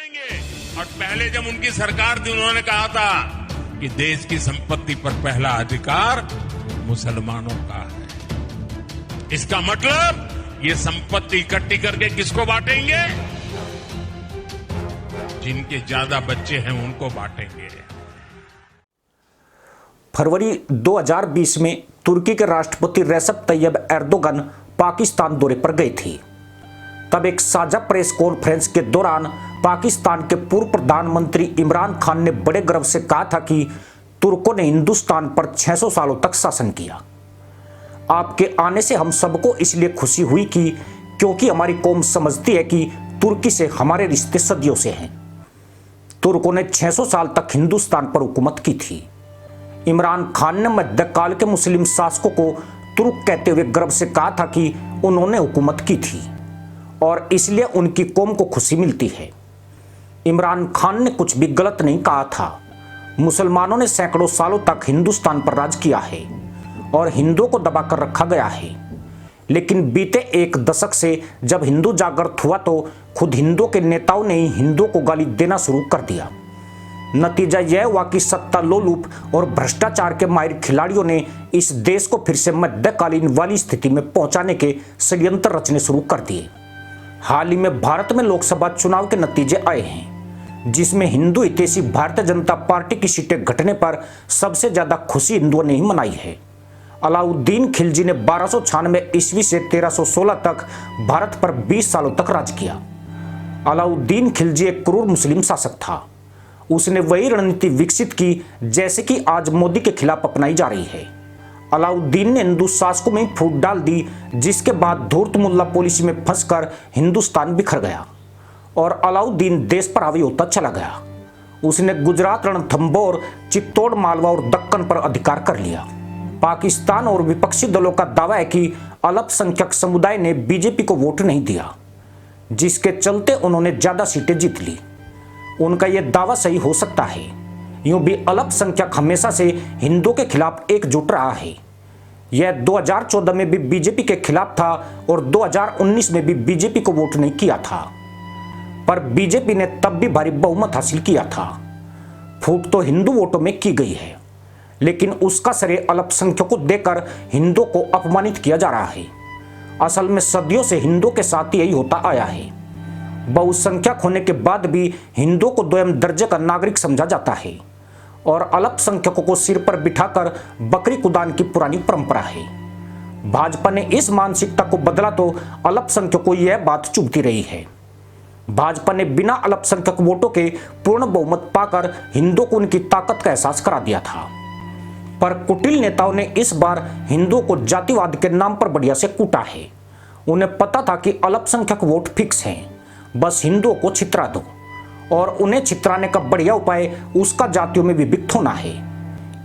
और पहले जब उनकी सरकार थी उन्होंने कहा था कि देश की संपत्ति पर पहला अधिकार मुसलमानों का है। इसका मतलब ये संपत्ति इकट्ठी करके किसको बांटेंगे? जिनके ज्यादा बच्चे हैं उनको बांटेंगे। फरवरी 2020 में तुर्की के राष्ट्रपति रेसेप तैयब एर्दोगन पाकिस्तान दौरे पर गए थे। तब एक साझा प्रेस कॉन्फ्रेंस के दौरान पाकिस्तान के पूर्व प्रधानमंत्री इमरान खान ने बड़े गर्व से कहा था कि तुर्कों ने हिंदुस्तान पर 600 सालों तक शासन किया। आपके आने से हम सबको इसलिए खुशी हुई कि क्योंकि हमारी कौम समझती है कि तुर्की से हमारे रिश्ते सदियों से हैं। तुर्कों ने 600 साल तक हिंदुस्तान पर हुकूमत की थी। इमरान खान ने मध्यकाल के मुस्लिम शासकों को तुर्क कहते हुए गर्व से कहा था कि उन्होंने हुकूमत की थी और इसलिए उनकी कौम को खुशी मिलती है। इमरान खान ने कुछ भी गलत नहीं कहा था। मुसलमानों ने सैकड़ों सालों तक हिंदुस्तान पर राज किया है और हिंदुओं को दबाकर रखा गया है। लेकिन बीते एक दशक से जब हिंदू जागृत हुआ तो खुद हिंदुओं के नेताओं ने ही हिंदुओं को गाली देना शुरू कर दिया। नतीजा यह हुआ कि सत्ता लोलुप और भ्रष्टाचार के माहिर खिलाड़ियों ने इस देश को फिर से मध्यकालीन वाली स्थिति में पहुंचाने के षड्यंत्र रचने शुरू कर दिए। हाल ही में भारत में लोकसभा चुनाव के नतीजे आए हैं, जिसमें हिंदू हितैषी भारतीय जनता पार्टी की सीटें घटने पर सबसे ज्यादा खुशी हिंदुओं ने ही मनाई है। अलाउद्दीन खिलजी ने 1296 ईस्वी से 1316 तक भारत पर 20 सालों तक राज किया। अलाउद्दीन खिलजी एक क्रूर मुस्लिम शासक था। उसने वही रणनीति विकसित की जैसे कि आज मोदी के खिलाफ अपनाई जा रही है। अलाउद्दीन ने हिंदू शासकों में फूट डाल दी, जिसके बाद धूर्त मुल्ला पॉलिसी में फंसकर हिंदुस्तान बिखर गया और अलाउद्दीन देश पर हावी होता चला गया। उसने गुजरात, रणथंभौर, चित्तौड़, मालवा और दक्कन पर अधिकार कर लिया। पाकिस्तान और विपक्षी दलों का दावा है कि अल्पसंख्यक समुदाय ने बीजेपी को वोट नहीं दिया, जिसके चलते उन्होंने ज्यादा सीटें जीत ली। उनका यह दावा सही हो सकता है। यूं भी अल्पसंख्यक हमेशा से हिंदुओं के खिलाफ एकजुट रहा है। यह 2014 में भी बीजेपी के खिलाफ था और 2019 में भी बीजेपी को वोट नहीं किया था, पर बीजेपी ने तब भी भारी बहुमत हासिल किया था। फूट तो हिंदू वोटों में की गई है, लेकिन उसका श्रेय अल्पसंख्यकों को देकर हिंदुओं को अपमानित किया जा रहा है। असल में सदियों से हिंदुओं के साथ यही होता आया है। बहुसंख्यक होने के बाद भी हिंदुओं को दोयम दर्जे का नागरिक समझा जाता है और अल्पसंख्यकों को सिर पर बिठाकर बकरी कुदान की पुरानी परंपरा है। भाजपा ने इस मानसिकता को बदला तो अल्पसंख्यकों को यह बात चुभती रही है। भाजपा ने बिना अल्पसंख्यक वोटों के पूर्ण बहुमत पाकर हिंदुओं को उनकी ताकत का एहसास करा दिया था, पर कुटिल नेताओं ने इस बार हिंदुओं को जातिवाद के नाम पर बढ़िया से कूटा है। उन्हें पता था कि अल्पसंख्यक वोट फिक्स हैं, बस हिंदुओं को छितरा दो, और उन्हें छितराने का बढ़िया उपाय उसका जातियों में विभक्त होना है।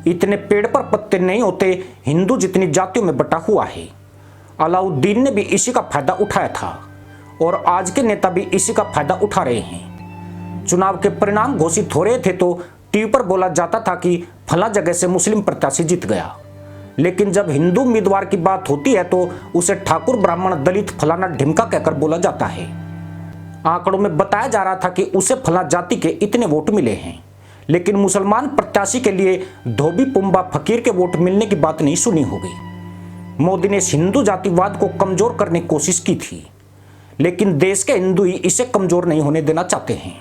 इतने पेड़ पर पत्ते नहीं होते, हिंदू जितनी जातियों में बटा हुआ है। अलाउद्दीन ने भी इसी का फायदा उठाया था और आज के नेता भी इसी का फायदा उठा रहे हैं। चुनाव के परिणाम घोषित हो रहे थे तो टीवी पर बोला जाता था कि फला जगह से मुस्लिम प्रत्याशी जीत गया, लेकिन जब हिंदू उम्मीदवार की बात होती है तो उसे ठाकुर, ब्राह्मण, दलित, फलाना ढिमका कहकर बोला जाता है। आंकड़ों में बताया जा रहा था कि उसे फला जाति के इतने वोट मिले हैं, लेकिन मुसलमान प्रत्याशी के लिए धोबी, पुंबा, फकीर के वोट मिलने की बात नहीं सुनी होगी। मोदी ने हिंदू जातिवाद को कमजोर करने की कोशिश की थी, लेकिन देश के हिंदू ही इसे कमजोर नहीं होने देना चाहते हैं।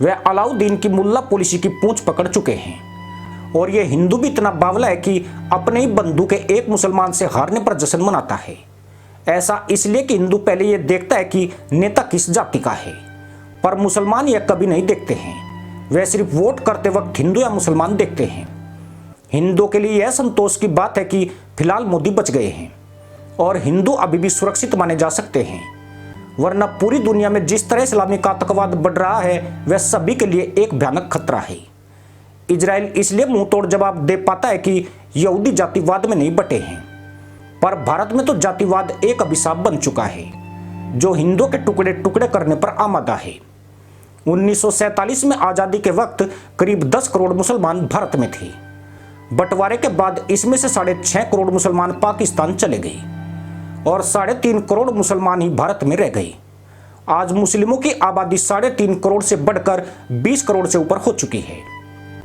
वह अलाउद्दीन की मुल्ला पॉलिसी की पूंछ पकड़ चुके हैं और यह हिंदू भी इतना बावला है कि अपने ही बंधु के एक मुसलमान से हारने पर जश्न मनाता है। ऐसा इसलिए कि हिंदू पहले यह देखता है कि नेता किस जाति का है, पर मुसलमान यह कभी नहीं देखते हैं। वे सिर्फ वोट करते वक्त हिंदू या मुसलमान देखते हैं। हिंदुओं के लिए यह संतोष की बात है कि फिलहाल मोदी बच गए हैं और हिंदू अभी भी सुरक्षित माने जा सकते हैं, वरना पूरी दुनिया में जिस तरह इस्लामिक आतंकवाद बढ़ रहा है वह सभी के लिए एक भयानक खतरा है। इजराइल इसलिए मुंह तोड़ जवाब दे पाता है कि यहूदी जातिवाद में नहीं बटे हैं, पर भारत में तो जातिवाद एक अभिशाप बन चुका है जो हिंदुओं के टुकड़े टुकड़े करने पर आमादा है। 1947 में आजादी के वक्त करीब 10 करोड़ मुसलमान भारत में थे। बंटवारे के बाद इसमें से 6.5 करोड़ मुसलमान पाकिस्तान चले गए और 3.5 करोड़ मुसलमान ही भारत में रह गए। आज मुस्लिमों की आबादी 3.5 करोड़ से बढ़कर 20 करोड़ से ऊपर हो चुकी है।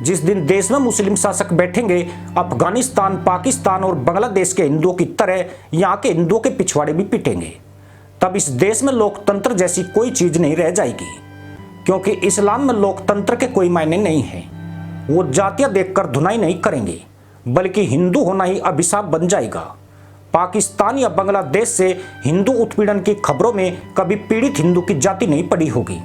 जिस दिन देश में मुस्लिम शासक बैठेंगे, अफगानिस्तान, पाकिस्तान और बांग्लादेश के हिंदुओं की तरह यहाँ के हिंदुओं के पिछवाड़े भी पिटेंगे। तब इस देश में लोकतंत्र जैसी कोई चीज नहीं रह जाएगी, क्योंकि इस्लाम में लोकतंत्र के कोई मायने नहीं है। वो जातियां देखकर धुनाई नहीं करेंगे, बल्कि हिंदू होना ही अभिशाप बन जाएगा। पाकिस्तान या बांग्लादेश से हिंदू उत्पीड़न की खबरों में कभी पीड़ित हिंदू की जाति नहीं पड़ी होगी,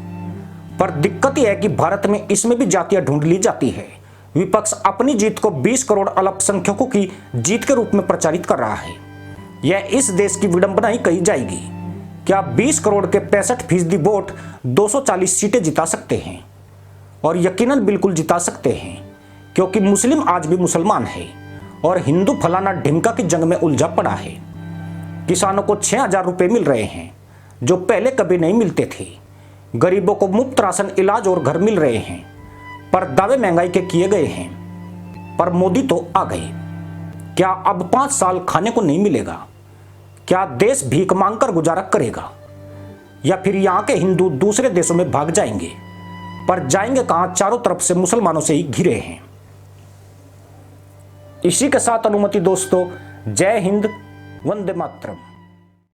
पर दिक्कत यह है कि भारत में इसमें भी जातियां ढूंढ ली जाती है। विपक्ष अपनी जीत को 20 करोड़ अल्पसंख्यकों की जीत के रूप में प्रचारित कर रहा है। यह इस देश की विडंबना ही कही जाएगी। क्या 20 करोड़ के 65% वोट 240 सीटें जिता सकते हैं? और यकीनन बिल्कुल जिता सकते हैं, क्योंकि मुस्लिम आज भी मुसलमान है और हिंदू फलाना ढिमका की जंग में उलझा पड़ा है। किसानों को 6,000 रुपए मिल रहे हैं, जो पहले कभी नहीं मिलते थे। गरीबों को मुफ्त राशन, इलाज और घर मिल रहे हैं, पर दावे महंगाई के किए गए हैं। पर मोदी तो आ गए। क्या अब 5 साल खाने को नहीं मिलेगा? क्या देश भीख मांगकर गुजारा करेगा? या फिर यहाँ के हिंदू दूसरे देशों में भाग जाएंगे? पर जाएंगे कहां? चारों तरफ से मुसलमानों से ही घिरे हैं। इसी के साथ अनुमति दोस्तों, जय हिंद, वंदे मातरम।